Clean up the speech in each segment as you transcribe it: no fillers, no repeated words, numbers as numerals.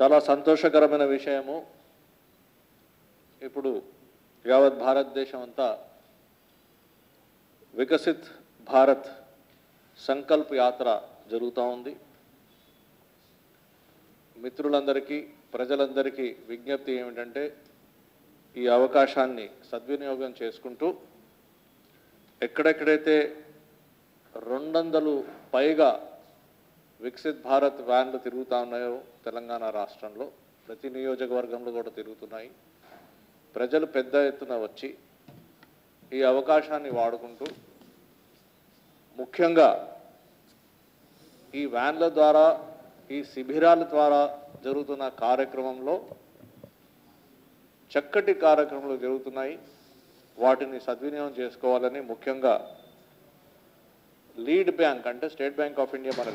చాలా సంతోషకరమైన విషయము. ఇప్పుడు యావత్ భారతదేశం అంతా వికసిత్ భారత్ సంకల్ప యాత్ర జరుగుతూ ఉంది. మిత్రులందరికీ ప్రజలందరికీ విజ్ఞప్తి ఏమిటంటే ఈ అవకాశాన్ని సద్వినియోగం చేసుకుంటూ ఎక్కడెక్కడైతే 200 పైగా వికసిత్ భారత్ వ్యాన్లు తిరుగుతూ ఉన్నాయో తెలంగాణ రాష్ట్రంలో ప్రతి నియోజకవర్గంలో కూడా తిరుగుతున్నాయి. ప్రజలు పెద్ద ఎత్తున వచ్చి ఈ అవకాశాన్ని వాడుకుంటూ ముఖ్యంగా ఈ వ్యాన్ల ద్వారా ఈ శిబిరాల ద్వారా జరుగుతున్న కార్యక్రమంలో చక్కటి కార్యక్రమాలు జరుగుతున్నాయి. వాటిని సద్వినియోగం చేసుకోవాలని ముఖ్యంగా లీడ్ బ్యాంక్ అంటే స్టేట్ బ్యాంక్ ఆఫ్ ఇండియా మన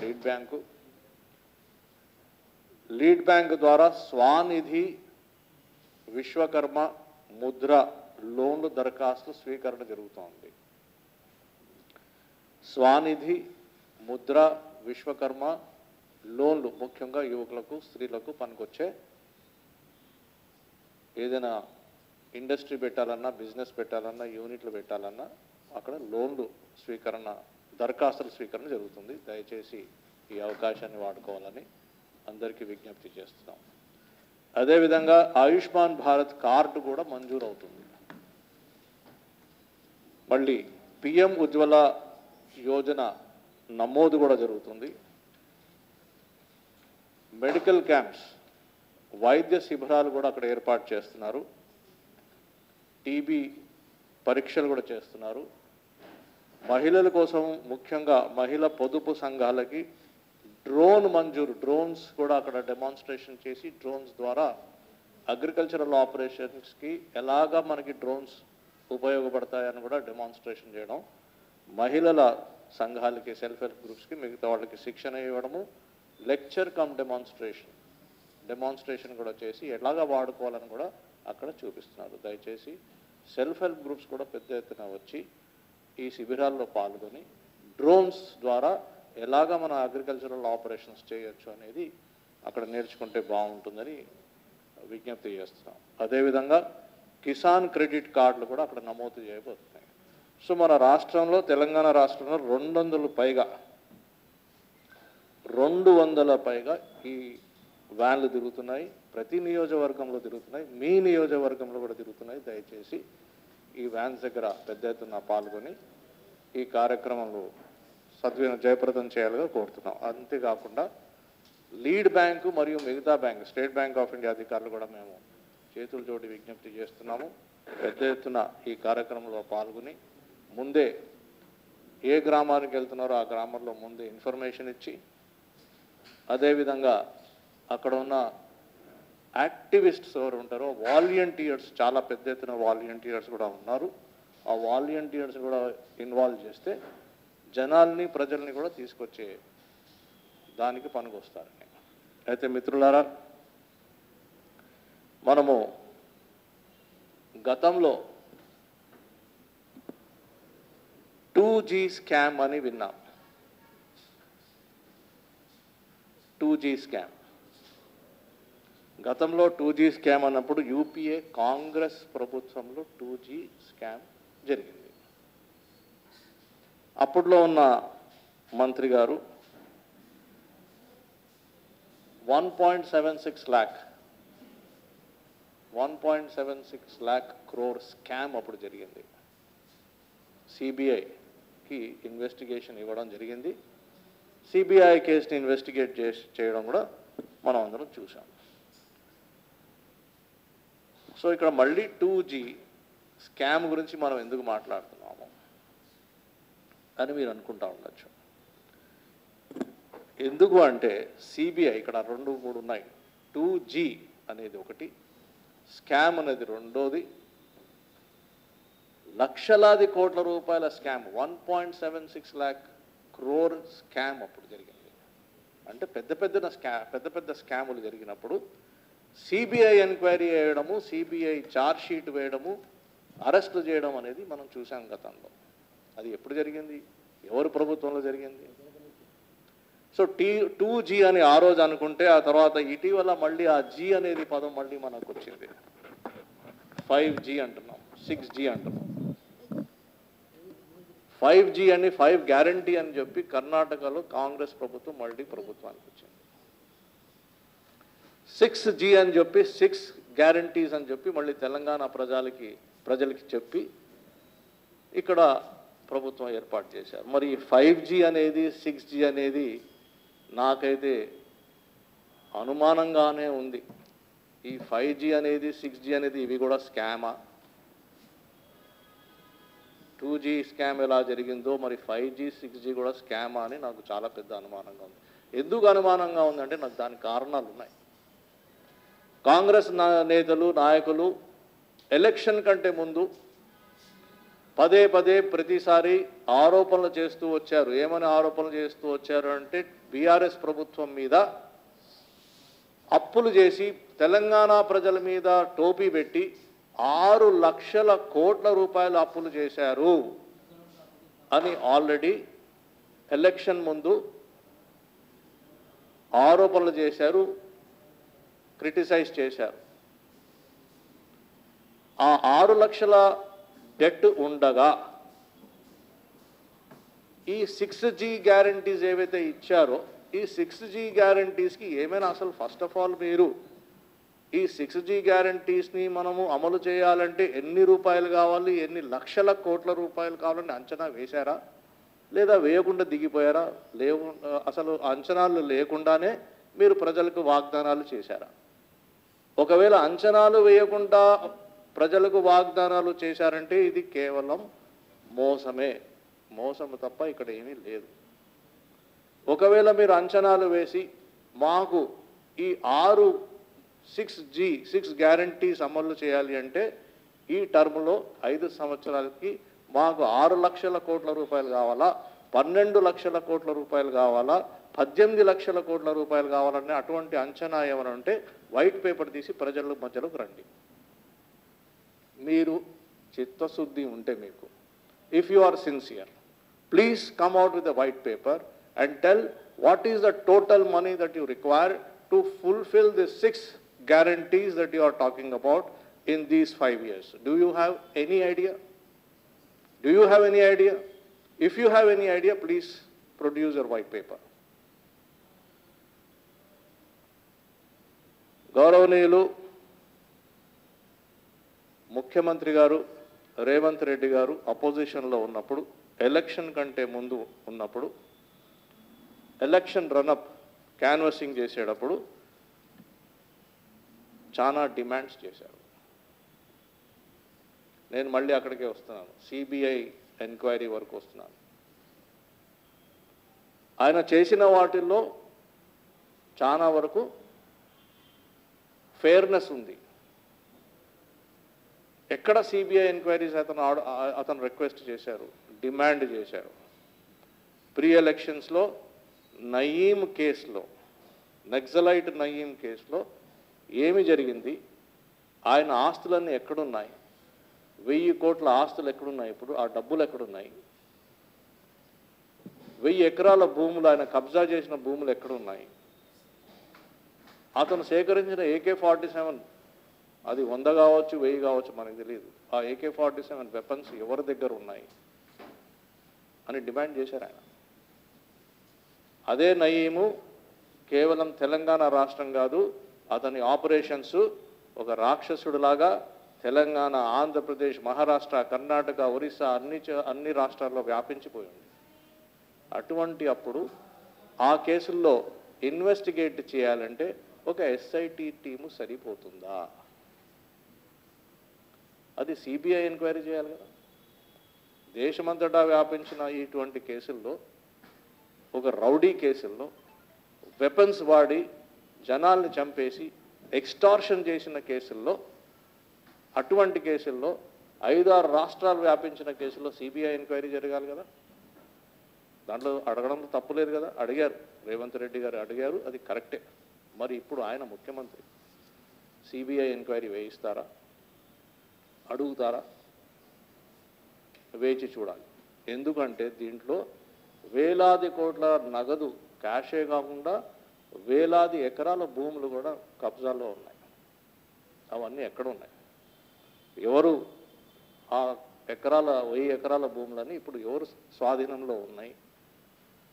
లీడ్ బ్యాంక్ ద్వారా స్వానిధి విశ్వకర్మ ముద్ర లోన్లు దరఖాస్తు స్వీకరణ జరుగుతోంది. స్వానిధి ముద్ర విశ్వకర్మ లోన్లు ముఖ్యంగా యువకులకు స్త్రీలకు పనికొచ్చే ఏదైనా ఇండస్ట్రీ పెట్టాలన్నా బిజినెస్ పెట్టాలన్నా యూనిట్లు పెట్టాలన్నా అక్కడ లోన్లు స్వీకరణ దరఖాస్తుల స్వీకరణ జరుగుతుంది. దయచేసి ఈ అవకాశాన్ని వాడుకోవాలని అందరికీ విజ్ఞప్తి చేస్తున్నాం. అదేవిధంగా ఆయుష్మాన్ భారత్ కార్డు కూడా మంజూరు అవుతుంది. మళ్ళీ పిఎం ఉజ్వల యోజన నమోదు కూడా జరుగుతుంది. మెడికల్ క్యాంప్స్ వైద్య శిబిరాలు కూడా అక్కడ ఏర్పాటు చేస్తున్నారు. టీబీ పరీక్షలు కూడా చేస్తున్నారు. మహిళల కోసం ముఖ్యంగా మహిళా పొదుపు సంఘాలకి డ్రోన్ మంజూరు, డ్రోన్స్ కూడా అక్కడ డెమాన్స్ట్రేషన్ చేసి డ్రోన్స్ ద్వారా అగ్రికల్చరల్ ఆపరేషన్స్కి ఎలాగా మనకి డ్రోన్స్ ఉపయోగపడతాయని కూడా డెమాన్స్ట్రేషన్ చేయడం, మహిళల సంఘాలకి సెల్ఫ్ హెల్ప్ గ్రూప్స్కి మిగతా వాళ్ళకి శిక్షణ ఇవ్వడము, లెక్చర్ కమ్ డెమాన్స్ట్రేషన్ కూడా చేసి ఎలాగా వాడుకోవాలని కూడా అక్కడ చూపిస్తున్నారు. దయచేసి సెల్ఫ్ హెల్ప్ గ్రూప్స్ కూడా పెద్ద ఎత్తున వచ్చి ఈ శిబిరాల్లో పాల్గొని డ్రోన్స్ ద్వారా ఎలాగా మన అగ్రికల్చరల్ ఆపరేషన్స్ చేయొచ్చు అనేది అక్కడ నేర్చుకుంటే బాగుంటుందని విజ్ఞప్తి చేస్తున్నాం. అదేవిధంగా కిసాన్ క్రెడిట్ కార్డులు కూడా అక్కడ నమోదు చేయబోతున్నాయి. సో మన రాష్ట్రంలో తెలంగాణ రాష్ట్రంలో 200 పైగా ఈ వ్యాన్లు తిరుగుతున్నాయి. ప్రతి నియోజకవర్గంలో తిరుగుతున్నాయి. మీ నియోజకవర్గంలో కూడా తిరుగుతున్నాయి. దయచేసి ఈ వ్యాన్స్ దగ్గర పెద్ద ఎత్తున పాల్గొని ఈ కార్యక్రమంలో జయప్రదం చేయాలిగా కోరుతున్నాం. అంతేకాకుండా లీడ్ బ్యాంకు మరియు మిగతా bank state bank of India అధికారులు కూడా మేము చేతులు జోడి విజ్ఞప్తి చేస్తున్నాము. పెద్ద ఎత్తున ఈ కార్యక్రమంలో పాల్గొని ముందే ఏ గ్రామానికి వెళ్తున్నారో ఆ గ్రామంలో ముందే ఇన్ఫర్మేషన్ ఇచ్చి అదేవిధంగా అక్కడ ఉన్న యాక్టివిస్ట్స్ ఎవరు ఉంటారో వాలంటీర్స్, చాలా పెద్ద ఎత్తున వాలంటీర్స్ కూడా ఉన్నారు. ఆ వాలంటీర్స్ కూడా ఇన్వాల్వ్ చేస్తే జనాల్ని ప్రజల్ని కూడా తీసుకొచ్చే దానికి పనికొస్తారని. అయితే మిత్రులారా, మనము గతంలో 2G స్కామ్ అని విన్నాం. 2G స్కామ్ గతంలో 2G స్కామ్ అన్నప్పుడు యూపీఏ కాంగ్రెస్ ప్రభుత్వంలో 2G స్కామ్ జరిగింది. అప్పట్లో ఉన్న మంత్రి గారు 1.76 lakh crore స్కామ్ అప్పుడు జరిగింది. సిబిఐకి ఇన్వెస్టిగేషన్ ఇవ్వడం జరిగింది. సిబిఐ కేసుని ఇన్వెస్టిగేట్ చేయడం కూడా మనం అందరం చూసాం. సో ఇక్కడ మళ్ళీ 2G స్కామ్ గురించి మనం ఎందుకు మాట్లాడుతున్నాము అని మీరు అనుకుంటా ఉండొచ్చు. ఎందుకు అంటే సిబిఐ ఇక్కడ 2, 3 ఉన్నాయి. 2G అనేది ఒకటి, స్కామ్ అనేది రెండోది. లక్షలాది కోట్ల రూపాయల స్కామ్ 1.76 lakh crore స్కామ్ అప్పుడు జరిగింది. అంటే పెద్ద పెద్ద స్కాములు జరిగినప్పుడు సిబిఐ ఎంక్వైరీ చేయడము, సిబిఐ ఛార్జ్ షీట్ వేయడము, అరెస్టులు చేయడం అనేది మనం చూసాం గతంలో. అది ఎప్పుడు జరిగింది? ఎవరు ప్రభుత్వంలో జరిగింది? సో 2G అని ఆ రోజు అనుకుంటే ఆ తర్వాత ఇటీవల మళ్ళీ ఆ G అనేది పదం మళ్ళీ మనకు వచ్చింది. 5G అంటున్నాం, 6G అంటున్నాం. 5G అని 5 గ్యారంటీ అని చెప్పి కర్ణాటకలో కాంగ్రెస్ ప్రభుత్వం మళ్ళీ ప్రభుత్వానికి వచ్చింది. 6G అని చెప్పి 6 గ్యారంటీస్ అని చెప్పి మళ్ళీ తెలంగాణ ప్రజలకి చెప్పి ఇక్కడ ప్రభుత్వం ఏర్పాటు చేశారు. మరి 5G అనేది 6G అనేది నాకైతే అనుమానంగానే ఉంది. ఈ 5G అనేది 6G అనేది ఇవి కూడా స్కామా? 2G స్కామ్ ఎలా జరిగిందో మరి 5G 6G కూడా స్కామా అని నాకు చాలా పెద్ద అనుమానంగా ఉంది. ఎందుకు అనుమానంగా ఉందంటే నాకు దానికి కారణాలు ఉన్నాయి. కాంగ్రెస్ నేతలు నాయకులు ఎలక్షన్ కంటే ముందు పదే పదే ప్రతిసారి ఆరోపణలు చేస్తూ వచ్చారు. ఏమని ఆరోపణలు చేస్తూ వచ్చారు అంటే బీఆర్ఎస్ ప్రభుత్వం మీద అప్పులు చేసి తెలంగాణ ప్రజల మీద టోపీ పెట్టి 6 లక్షల కోట్ల రూపాయలు అప్పులు చేశారు అని ఆల్రెడీ ఎలక్షన్ ముందు ఆరోపణలు చేశారు, క్రిటిసైజ్ చేశారు. ఆ 6 లక్షల డెట్ ఉండగా ఈ 6G గ్యారంటీస్ ఏవైతే ఇచ్చారో ఈ 6G గ్యారంటీస్కి ఏమైనా అసలు ఫస్ట్ ఆఫ్ ఆల్ మీరు ఈ 6G గ్యారంటీస్ని మనము అమలు చేయాలంటే ఎన్ని రూపాయలు కావాలి, ఎన్ని లక్షల కోట్ల రూపాయలు కావాలని అంచనా వేశారా? లేదా వేయకుండా దిగిపోయారా? అసలు అంచనాలు లేకుండానే మీరు ప్రజలకు వాగ్దానాలు చేశారా? ఒకవేళ అంచనాలు వేయకుండా ప్రజలకు వాగ్దానాలు చేశారంటే ఇది కేవలం మోసము తప్ప ఇక్కడ ఏమీ లేదు. ఒకవేళ మీరు అంచనాలు వేసి మాకు ఈ 6 గ్యారంటీస్ అమలు చేయాలి అంటే ఈ టర్మ్లో 5 సంవత్సరాలకి మాకు 6 లక్షల కోట్ల రూపాయలు కావాలా, 12 లక్షల కోట్ల రూపాయలు కావాలా, 18 లక్షల కోట్ల రూపాయలు కావాలనే అటువంటి అంచనా ఏమైనా ఉంటే వైట్ పేపర్ తీసి ప్రజల మధ్యలోకి రండి. మీరు చిత్తశుద్ధి ఉంటే మీకు, if you are sincere, please come out with a white paper and tell what is the total money that you require to fulfill the 6 guarantees that you are talking about in these 5 years. Do you have any idea? Do you have any idea? If you have any idea, please produce your white paper. గౌరవనీయులు ముఖ్యమంత్రి గారు రేవంత్ రెడ్డి గారు అపోజిషన్లో ఉన్నప్పుడు, election కంటే ముందు ఉన్నప్పుడు, election run-up canvassing చేసేటప్పుడు చాలా డిమాండ్స్ చేశారు. నేను మళ్ళీ అక్కడికే వస్తున్నాను, సిబిఐ ఎంక్వైరీ వరకు వస్తున్నాను. ఆయన చేసిన వాటిల్లో చాలా వరకు ఫెయిర్నెస్ ఉంది. ఎక్కడ సిబిఐ ఎంక్వైరీస్ అతను రిక్వెస్ట్ చేశారు, డిమాండ్ చేశారు. ప్రీ ఎలక్షన్స్లో నయీం కేసులో, నక్సలైట్ నయీం కేసులో ఏమి జరిగింది, ఆయన ఆస్తులన్నీ ఎక్కడున్నాయి, 1000 కోట్ల ఆస్తులు ఎక్కడున్నాయి, ఇప్పుడు ఆ డబ్బులు ఎక్కడున్నాయి, 1000 ఎకరాల భూములు ఆయన కబ్జా చేసిన భూములు ఎక్కడున్నాయి, అతను సేకరించిన AK-47 అది 100 కావచ్చు 1000 కావచ్చు మనకు తెలియదు, ఆ AK-47 వెపన్స్ ఎవరి దగ్గర ఉన్నాయి అని డిమాండ్ చేశారు ఆయన. అదే నయీము కేవలం తెలంగాణ రాష్ట్రం కాదు, అతని ఆపరేషన్స్ ఒక రాక్షసుడిలాగా తెలంగాణ, ఆంధ్రప్రదేశ్, మహారాష్ట్ర, కర్ణాటక, ఒరిస్సా అన్ని రాష్ట్రాల్లో వ్యాపించిపోయింది. అటువంటి అప్పుడు ఆ కేసుల్లో ఇన్వెస్టిగేట్ చేయాలంటే ఒక SIT టీము సరిపోతుందా? అది సిబిఐ ఎంక్వైరీ చేయాలి కదా. దేశమంతటా వ్యాపించిన ఇటువంటి కేసుల్లో, ఒక రౌడీ కేసుల్లో, వెపన్స్ వాడి జనాల్ని చంపేసి ఎక్స్టార్షన్ చేసిన కేసుల్లో, అటువంటి కేసుల్లో 5-6 రాష్ట్రాలు వ్యాపించిన కేసుల్లో సిబిఐ ఎంక్వైరీ జరగాలి కదా. దాంట్లో అడగడంలో తప్పులేదు కదా. అడిగారు, రేవంత్ రెడ్డి గారు అడిగారు, అది కరెక్టే. మరి ఇప్పుడు ఆయన ముఖ్యమంత్రి, సిబిఐ ఎంక్వైరీ వేయిస్తారా, అడుగుతారా? వేచి చూడాలి. ఎందుకంటే దీంట్లో వేలాది కోట్ల నగదు క్యాషే కాకుండా వేలాది ఎకరాల భూములు కూడా కబ్జాలో ఉన్నాయి. అవన్నీ ఎక్కడ ఉన్నాయి? ఎవరు ఆ 1000 ఎకరాల భూములని ఇప్పుడు ఎవరు స్వాధీనంలో ఉన్నాయి?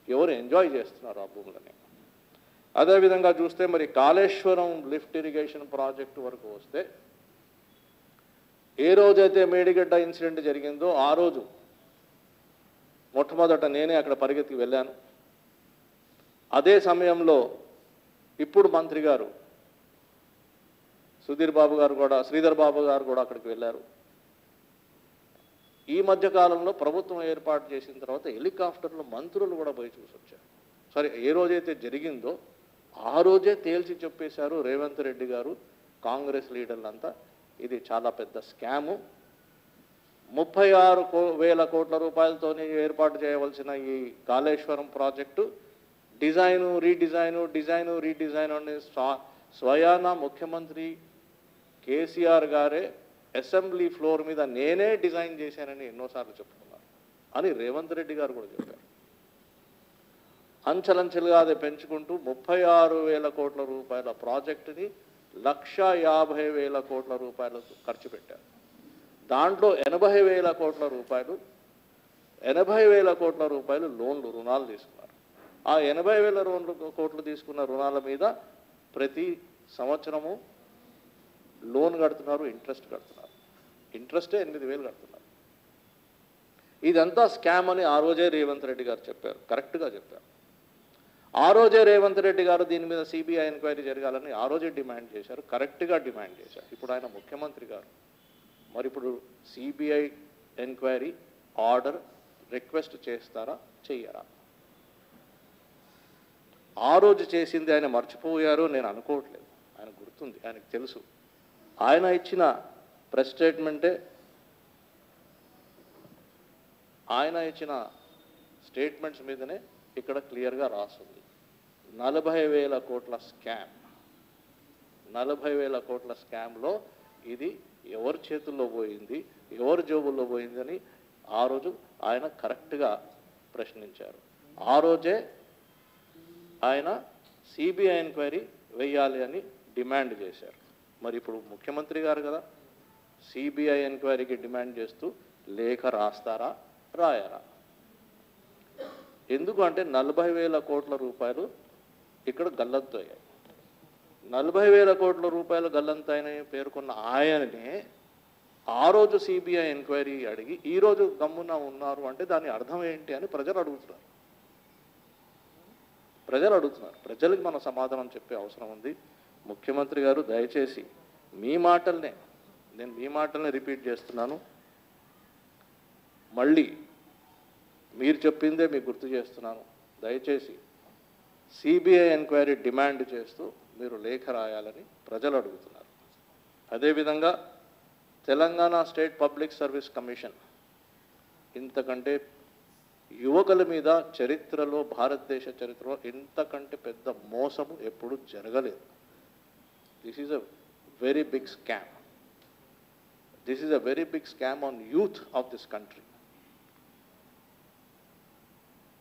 ఎవరు ఎంజాయ్ చేస్తున్నారు ఆ భూములని? అదేవిధంగా చూస్తే మరి కాళేశ్వరం లిఫ్ట్ ఇరిగేషన్ ప్రాజెక్టు వరకు వస్తే ఏ రోజైతే మేడిగడ్డ ఇన్సిడెంట్ జరిగిందో ఆ రోజు మొట్టమొదట నేనే అక్కడ పరిగెత్తి వెళ్ళాను. అదే సమయంలో ఇప్పుడు మంత్రి గారు శ్రీధర్ బాబు గారు కూడా అక్కడికి వెళ్ళారు. ఈ మధ్య కాలంలో ప్రభుత్వం ఏర్పాటు చేసిన తర్వాత హెలికాప్టర్లో మంత్రులు కూడా పోయి చూసి వచ్చారు. సరే, ఏ రోజైతే జరిగిందో ఆ రోజే తేల్చి చెప్పేశారు రేవంత్ రెడ్డి గారు, కాంగ్రెస్ లీడర్లంతా, ఇది చాలా పెద్ద స్కాము. 36,000 కోట్ల రూపాయలతో ఏర్పాటు చేయవలసిన ఈ కాళేశ్వరం ప్రాజెక్టు డిజైను రీడిజైన్ అనే స్వయాన ముఖ్యమంత్రి కేసీఆర్ గారే అసెంబ్లీ ఫ్లోర్ మీద నేనే డిజైన్ చేశానని ఎన్నోసార్లు చెప్పుకున్నారు అని రేవంత్ రెడ్డి గారు కూడా చెప్పారు. అంచెలంచెలుగా అది పెంచుకుంటూ 36,000 కోట్ల రూపాయల ప్రాజెక్టుని 1,50,000 కోట్ల రూపాయలు ఖర్చు పెట్టారు. దాంట్లో 80,000 కోట్ల రూపాయలు రుణాలు తీసుకున్నారు. ఆ 80,000 కోట్లు తీసుకున్న రుణాల మీద ప్రతి సంవత్సరము లోన్ కడుతున్నారు, ఇంట్రెస్ట్ కడుతున్నారు. ఇంట్రెస్టే 8,000 కడుతున్నారు. ఇదంతా స్కామ్ అని ఆ రోజే రేవంత్ రెడ్డి గారు చెప్పారు, కరెక్ట్గా చెప్పారు. ఆ రోజే రేవంత్ రెడ్డి గారు దీని మీద సిబిఐ ఎంక్వైరీ జరగాలని ఆ రోజే డిమాండ్ చేశారు, కరెక్ట్గా డిమాండ్ చేశారు. ఇప్పుడు ఆయన ముఖ్యమంత్రి గారు, మరి ఇప్పుడు సిబిఐ ఎంక్వైరీ ఆర్డర్ రిక్వెస్ట్ చేస్తారా, చెయ్యరా? ఆ రోజు చేసింది ఆయన మర్చిపోయారు నేను అనుకోవట్లేదు, ఆయన గుర్తుంది, ఆయనకు తెలుసు. ఆయన ఇచ్చిన ప్రెస్ స్టేట్మెంటే, ఆయన ఇచ్చిన స్టేట్మెంట్స్ మీదనే ఇక్కడ క్లియర్గా రాస్తుంది 40,000 కోట్ల స్కామ్. 40,000 కోట్ల స్కామ్లో ఇది ఎవరి చేతుల్లో పోయింది, ఎవరి జోబుల్లో పోయిందని ఆ రోజు ఆయన కరెక్ట్గా ప్రశ్నించారు. ఆ రోజే ఆయన సిబిఐ ఎంక్వైరీ వేయాలి అని డిమాండ్ చేశారు. మరి ఇప్పుడు ముఖ్యమంత్రి గారు కదా, సిబిఐ ఎంక్వైరీకి డిమాండ్ చేస్తూ లేఖ రాస్తారా, రాయరా? ఎందుకు అంటే 40,000 కోట్ల రూపాయలు ఇక్కడ గల్లంతు అయ్యాయి. 40,000 కోట్ల రూపాయలు గల్లంతు అయినాయి పేర్కొన్న ఆయననే ఆ రోజు సిబిఐ ఎంక్వైరీ అడిగి ఈరోజు గమ్మున ఉన్నారు అంటే దాని అర్థం ఏంటి అని ప్రజలు అడుగుతున్నారు. ప్రజలకు మన సమాధానం చెప్పే అవసరం ఉంది. ముఖ్యమంత్రి గారు దయచేసి నేను మీ మాటల్నే రిపీట్ చేస్తున్నాను, మళ్ళీ మీరు చెప్పిందే మీకు గుర్తు చేస్తున్నాను. దయచేసి సిబిఐ ఎంక్వైరీ డిమాండ్ చేస్తూ మీరు లేఖ రాయాలని ప్రజలు అడుగుతున్నారు. అదేవిధంగా Telangana state public service commission ఇంతకంటే యువకుల మీద చరిత్రలో, భారతదేశ చరిత్రలో ఇంతకంటే పెద్ద మోసము ఎప్పుడు జరగలేదు. This is a very big scam. This is a very big scam on youth of this country.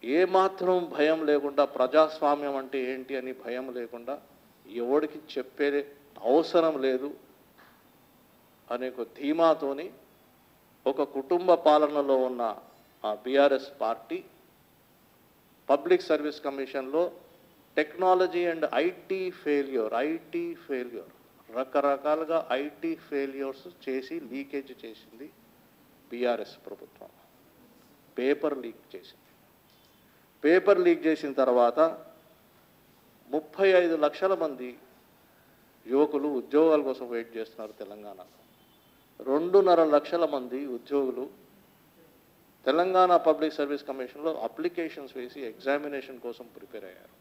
ఏమాత్రం భయం లేకుండా, ప్రజాస్వామ్యం అంటే ఏంటి అని భయం లేకుండా, ఎవరికి చెప్పే అవసరం లేదు అనే ఒక ధీమాతోని ఒక కుటుంబ పాలనలో ఉన్న ఆ బీఆర్ఎస్ పార్టీ పబ్లిక్ సర్వీస్ కమిషన్లో టెక్నాలజీ అండ్ ఐటీ ఫెయిల్యూర్ రకరకాలుగా ఐటీ ఫెయిల్యూర్స్ చేసి లీకేజ్ చేసింది బీఆర్ఎస్ ప్రభుత్వం. పేపర్ లీక్ చేసిన తర్వాత 35 లక్షల మంది యువకులు ఉద్యోగాల కోసం వెయిట్ చేస్తున్నారు తెలంగాణలో. 2.5 లక్షల మంది ఉద్యోగులు తెలంగాణ పబ్లిక్ సర్వీస్ కమిషన్లో అప్లికేషన్స్ వేసి ఎగ్జామినేషన్ కోసం ప్రిపేర్ అయ్యారు.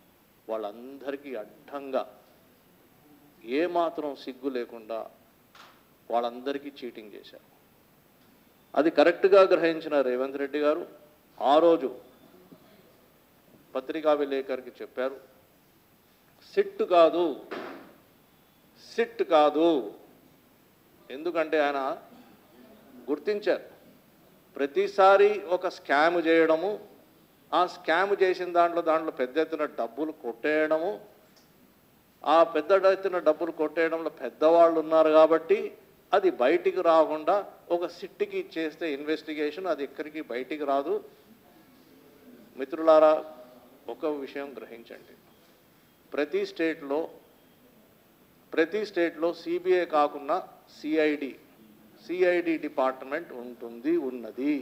వాళ్ళందరికీ అడ్డంగా ఏమాత్రం సిగ్గు లేకుండా వాళ్ళందరికీ చీటింగ్ చేశారు. అది కరెక్ట్గా గ్రహించిన రేవంత్ రెడ్డి గారు ఆ రోజు పత్రికా విలేకరికి చెప్పారు, సిట్ కాదు. ఎందుకంటే ఆయన గుర్తించారు, ప్రతిసారి ఒక స్కామ్ చేయడము, ఆ స్కామ్ చేసిన దాంట్లో పెద్ద ఎత్తున డబ్బులు కొట్టేయడము, ఆ పెద్ద ఎత్తున డబ్బులు కొట్టేయడంలో పెద్దవాళ్ళు ఉన్నారు కాబట్టి అది బయటికి రాకుండా ఒక సిట్కి ఇచ్చేస్తే ఇన్వెస్టిగేషన్ అది ఎక్కడికి బయటికి రాదు. మిత్రులారా, ఒక విషయం గ్రహించండి, ప్రతి స్టేట్లో సిబిఐ కాకుండా సిఐడి డిపార్ట్మెంట్ ఉన్నది.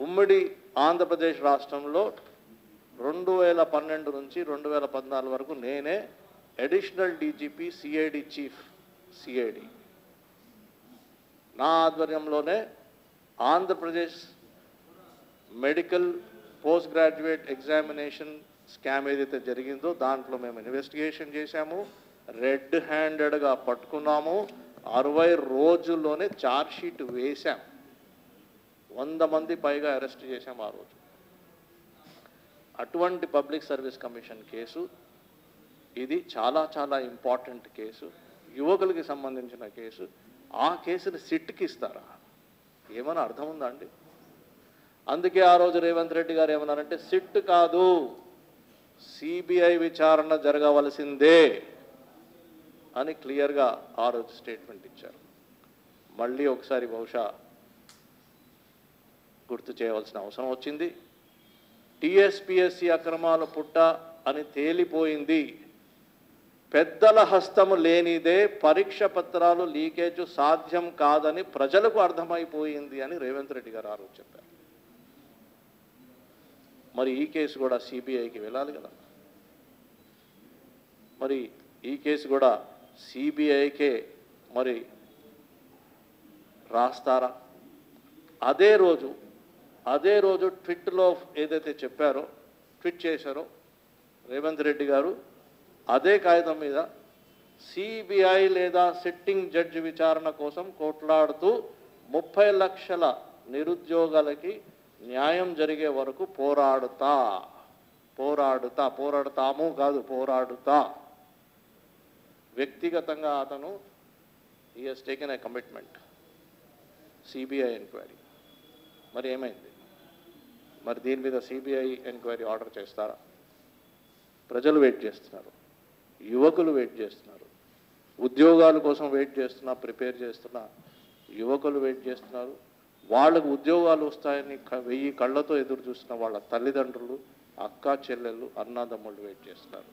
ఉమ్మడి ఆంధ్రప్రదేశ్ రాష్ట్రంలో 2012 నుంచి 2014 వరకు నేనే అడిషనల్ డీజీపీ సిఐడి చీఫ్. నా ఆధ్వర్యంలోనే Andhra Pradesh medical post graduate examination scam ఏదైతే జరిగిందో దాంట్లో మేము ఇన్వెస్టిగేషన్ చేశాము, రెడ్ హ్యాండెడ్గా పట్టుకున్నాము, 60 రోజుల్లోనే ఛార్జ్షీట్ వేశాం, 100 మంది పైగా అరెస్ట్ చేశాం ఆ రోజు. అటువంటి పబ్లిక్ సర్వీస్ కమిషన్ కేసు ఇది చాలా చాలా ఇంపార్టెంట్ కేసు, యువకులకి సంబంధించిన కేసు. ఆ కేసుని సిట్కి ఇస్తారా? ఏమైనా అర్థం ఉందా అండి? అందుకే ఆ రోజు రేవంత్ రెడ్డి గారు ఏమన్నారంటే సిట్ కాదు, సిబిఐ విచారణ జరగవలసిందే అని క్లియర్గా ఆ రోజు స్టేట్మెంట్ ఇచ్చారు. మళ్ళీ ఒకసారి బహుశా గుర్తు చేయవలసిన అవసరం వచ్చింది. టీఎస్పీఎస్సీ అక్రమాల పుట్ట అని తేలిపోయింది, పెద్దల హస్తము లేనిదే పరీక్ష పత్రాలు లీకేజ్ సాధ్యం కాదని ప్రజలకు అర్థమైపోయింది అని రేవంత్ రెడ్డి గారు ఆ రోజు చెప్పారు. మరి ఈ కేసు కూడా సిబిఐకి వెళ్ళాలి కదా, మరి ఈ కేసు కూడా సిబిఐకే మరి రాస్తారా? అదే రోజు ట్విట్లో ఏదైతే ట్వీట్ చేశారో రేవంత్ రెడ్డి గారు, అదే కాగితం మీద సిబిఐ లేదా సిట్టింగ్ జడ్జి విచారణ కోసం కొట్లాడుతూ 30 లక్షల నిరుద్యోగులకి న్యాయం జరిగే వరకు పోరాడుతాము కాదు, పోరాడుతా. వ్యక్తిగతంగా అతను he has taken a commitment. CBI enquiry మరి ఏమైంది? మరి దీని మీద సిబిఐ ఎంక్వైరీ ఆర్డర్ చేస్తారా? ప్రజలు వెయిట్ చేస్తున్నారు, యువకులు వెయిట్ చేస్తున్నారు, ఉద్యోగాల కోసం ప్రిపేర్ చేస్తున్న యువకులు వెయిట్ చేస్తున్నారు. వాళ్ళకు ఉద్యోగాలు వస్తాయని 1000 కళ్ళతో ఎదురు చూస్తున్న వాళ్ళ తల్లిదండ్రులు, అక్కా చెల్లెళ్ళు, అన్నదమ్ముళ్ళు వెయిట్ చేస్తున్నారు.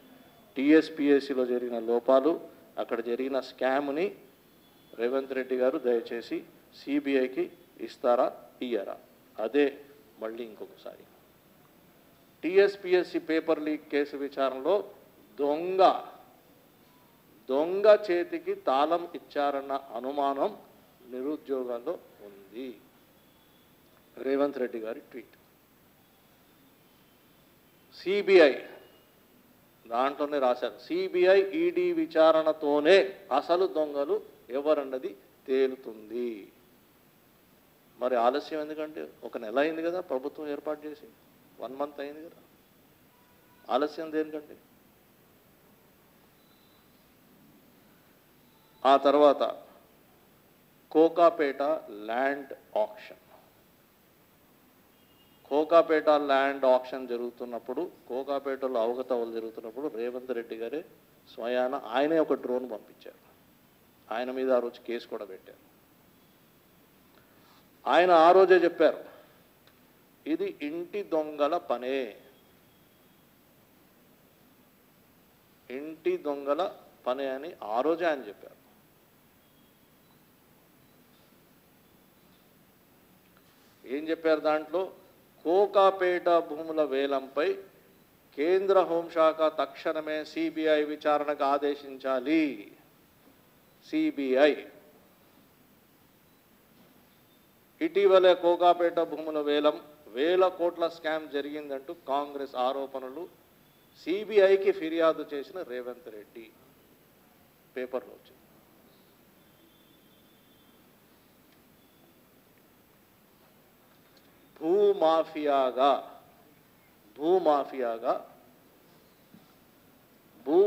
టీఎస్పీఎస్సీలో జరిగిన లోపాలు, అక్కడ జరిగిన స్కామ్ని రేవంత్ రెడ్డి గారు దయచేసి సిబిఐకి ఇస్తారా, ఇయ్యరా? అదే మళ్ళీ ఇంకొకసారి టీఎస్పీఎస్సీ పేపర్ లీక్ కేసు విచారణలో దొంగ చేతికి తాళం ఇచ్చారన్న అనుమానం నిరుద్యోగాల్లో ఉంది. రేవంత్ రెడ్డి గారి ట్వీట్. సిబిఐ దాంట్లోనే రాశారు, సిబిఐ ఈడీ విచారణతోనే అసలు దొంగలు ఎవరన్నది తేలుతుంది. మరి ఆలస్యం ఎందుకంటే 1 నెల అయింది కదా ప్రభుత్వం ఏర్పాటు చేసి, 1 మంత్ అయింది కదా, ఆలస్యం దేనికంటే? ఆ తర్వాత కోకాపేట ల్యాండ్ ఆక్షన్ జరుగుతున్నప్పుడు, కోకాపేటలో అవకతవలు జరుగుతున్నప్పుడు రేవంత్ రెడ్డి గారే స్వయాన ఆయనే ఒక డ్రోన్ పంపించారు. ఆయన మీద ఆ రోజు కేసు కూడా పెట్టారు. ఆయన ఆ రోజే చెప్పారు, ఇది ఇంటి దొంగల పనే, అని ఆ రోజే ఆయన చెప్పారు. ఏం చెప్పారు దాంట్లో? కోకాపేట భూముల వేలంపై కేంద్ర హోంశాఖ తక్షణమే సిబిఐ విచారణకు ఆదేశించాలి. సిబిఐ ఇటీవలే కోకాపేట భూముల వేలం 1000 కోట్ల స్కామ్ జరిగిందంటూ కాంగ్రెస్ ఆరోపణలు, సిబిఐకి ఫిర్యాదు చేసిన రేవంత్ రెడ్డి పేపర్లో వచ్చింది.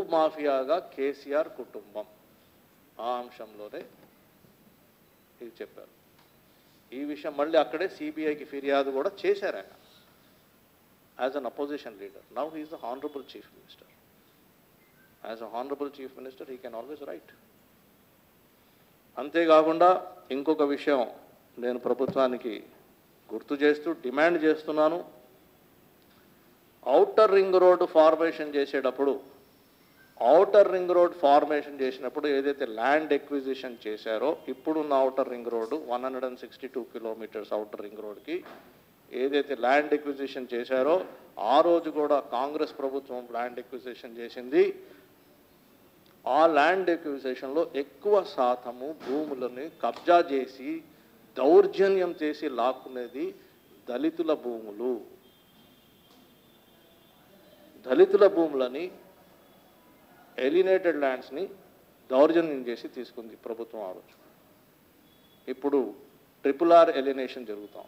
భూమాఫియాగా కేసీఆర్ కుటుంబం, ఆ అంశంలోనే ఇది చెప్పారు. ఈ విషయం మళ్ళీ అక్కడే సిబిఐకి ఫిర్యాదు కూడా చేశారు ఆయన. as an opposition leader. Now he is the Honorable Chief Minister. As a Honorable Chief Minister, he can always write. అంతేకాకుండా ఇంకొక విషయం నేను ప్రభుత్వానికి గుర్తు చేస్తూ డిమాండ్ చేస్తున్నాను. ఔటర్ రింగ్ రోడ్ ఫార్మేషన్ చేసినప్పుడు ఏదైతే ల్యాండ్ ఎక్విజిషన్ చేశారో ఇప్పుడున్న outer ring road 162 kilometres outer ring రోడ్కి ఏదైతే ల్యాండ్ ఎక్విజిషన్ చేశారో ఆ రోజు కూడా కాంగ్రెస్ ప్రభుత్వం ల్యాండ్ ఎక్విజిషన్ చేసింది. ఆ ల్యాండ్ ఎక్విజిషన్లో ఎక్కువ శాతము భూములని కబ్జా చేసి దౌర్జన్యం చేసి లాక్కునేది దళితుల భూములు. దళితుల భూములని ఎలినేటెడ్ ల్యాండ్స్ని దౌర్జన్యం చేసి తీసుకుంది ప్రభుత్వం ఆ రోజు. ఇప్పుడు RRR ఎలినేషన్ జరుగుతాం.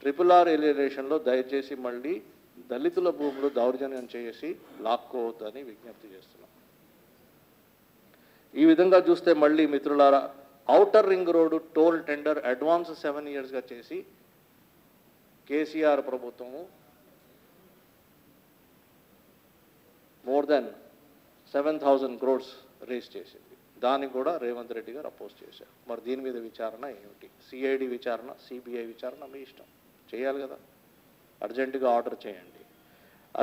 RRR ఎలినేషన్లో దయచేసి మళ్ళీ దళితుల భూములు దౌర్జన్యం చేసి లాక్కోవద్దని విజ్ఞప్తి చేస్తున్నాం. ఈ విధంగా చూస్తే మళ్ళీ మిత్రులారా outer ring road toll tender advance 7 ఇయర్స్గా చేసి కేసీఆర్ ప్రభుత్వము more than 7,000 crores రేస్ చేసింది. దానికి కూడా రేవంత్ రెడ్డి గారు అపోజ్ చేశారు. మరి దీని మీద విచారణ ఏమిటి? సిఐడి విచారణ, సిబిఐ విచారణ మీ ఇష్టం, చేయాలి కదా, అర్జెంటుగా ఆర్డర్ చేయండి.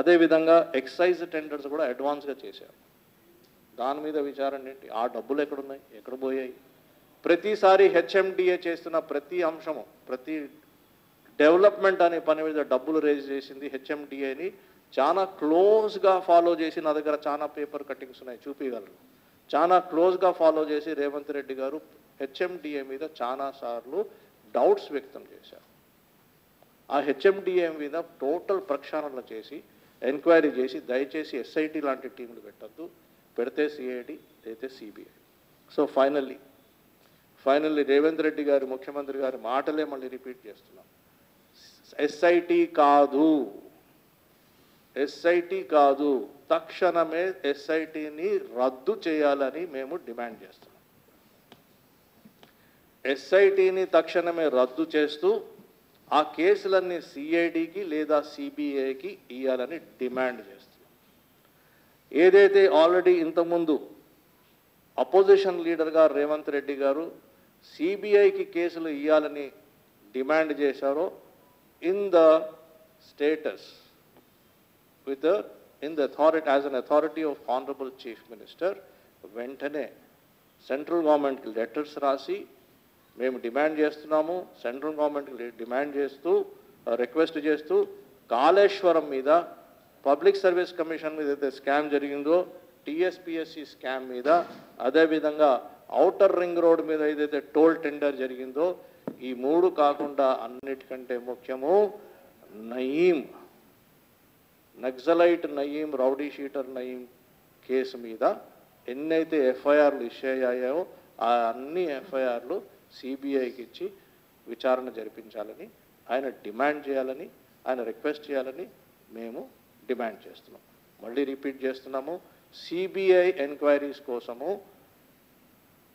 అదేవిధంగా ఎక్సైజ్ టెండర్స్ కూడా అడ్వాన్స్గా చేశారు. దాని మీద విచారణ ఏంటి? ఆ డబ్బులు ఎక్కడున్నాయి, ఎక్కడ పోయాయి? ప్రతిసారి హెచ్ఎండిఏ చేస్తున్న ప్రతి అంశము, ప్రతి డెవలప్మెంట్ అనే పని మీద డబ్బులు రేజ్ చేసింది హెచ్ఎండిఏని చాలా క్లోజ్గా ఫాలో చేసి, నా దగ్గర చాలా పేపర్ కట్టింగ్స్ ఉన్నాయి చూపించగలరు, చాలా క్లోజ్గా ఫాలో చేసి రేవంత్ రెడ్డి గారు హెచ్ఎండిఏ మీద చాలాసార్లు డౌట్స్ వ్యక్తం చేశారు. ఆ హెచ్ఎండిఏ మీద టోటల్ ప్రక్షాళన చేసి ఎంక్వైరీ చేసి దయచేసి ఎస్ఐటి లాంటి టీంలు పెట్టద్దు, పెడితే సిఐడి అయితే CBI. So finally Revanth Reddy గారు ముఖ్యమంత్రి గారి మాటలే మళ్ళీ రిపీట్ చేస్తున్నాం. ఎస్ఐటి కాదు, తక్షణమే ఎస్ఐటిని రద్దు చేయాలని మేము డిమాండ్ చేస్తున్నాం. ఎస్ఐటిని తక్షణమే రద్దు చేస్తూ ఆ కేసులన్నీ సిఐడికి లేదా సిబిఐకి ఇవ్వాలని డిమాండ్ చేస్తున్నాం. ఏదైతే ఆల్రెడీ ఇంతకుముందు అపోజిషన్ లీడర్గా రేవంత్ రెడ్డి గారు సిబిఐకి కేసులు ఇవ్వాలని డిమాండ్ చేశారో in the status in the authority, as an authority of Honorable Chief Minister, వెంటనే సెంట్రల్ గవర్నమెంట్కి లెటర్స్ రాసి మేము డిమాండ్ చేస్తున్నాము, సెంట్రల్ గవర్నమెంట్కి డిమాండ్ చేస్తూ రిక్వెస్ట్ చేస్తూ కాళేశ్వరం మీద, పబ్లిక్ సర్వీస్ కమిషన్ మీద అయితే స్కామ్ జరిగిందో, టీఎస్పిఎస్సి స్కామ్ మీద, అదేవిధంగా ఔటర్ రింగ్ రోడ్ మీద ఏదైతే టోల్ టెండర్ జరిగిందో, ఈ 3 కాకుండా అన్నిటికంటే ముఖ్యము naxalite Nayeem, rowdy sheeter Nayeem case మీద ఎన్నైతే ఎఫ్ఐఆర్లు ఇష్యూ అయ్యాయో ఆ అన్ని ఎఫ్ఐఆర్లు సిబిఐకి ఇచ్చి విచారణ జరిపించాలని ఆయన డిమాండ్ చేయాలని, ఆయన రిక్వెస్ట్ చేయాలని మేము డిమాండ్ చేస్తున్నాం. మళ్ళీ రిపీట్ చేస్తున్నాము, సిబిఐ ఎంక్వైరీస్ కోసము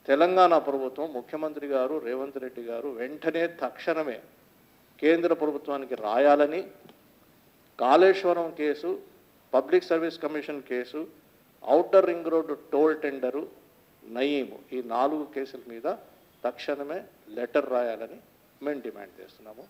తెలంగాణ ప్రభుత్వం, ముఖ్యమంత్రి గారు రేవంత్ రెడ్డి గారు వెంటనే తక్షణమే కేంద్ర ప్రభుత్వానికి రాయాలని, Kaleshwaram case, public service commission case, outer ring road toll tender, Nayeem, ఈ 4 కేసుల మీద తక్షణమే లెటర్ రాయాలని మేము డిమాండ్ చేస్తున్నాము.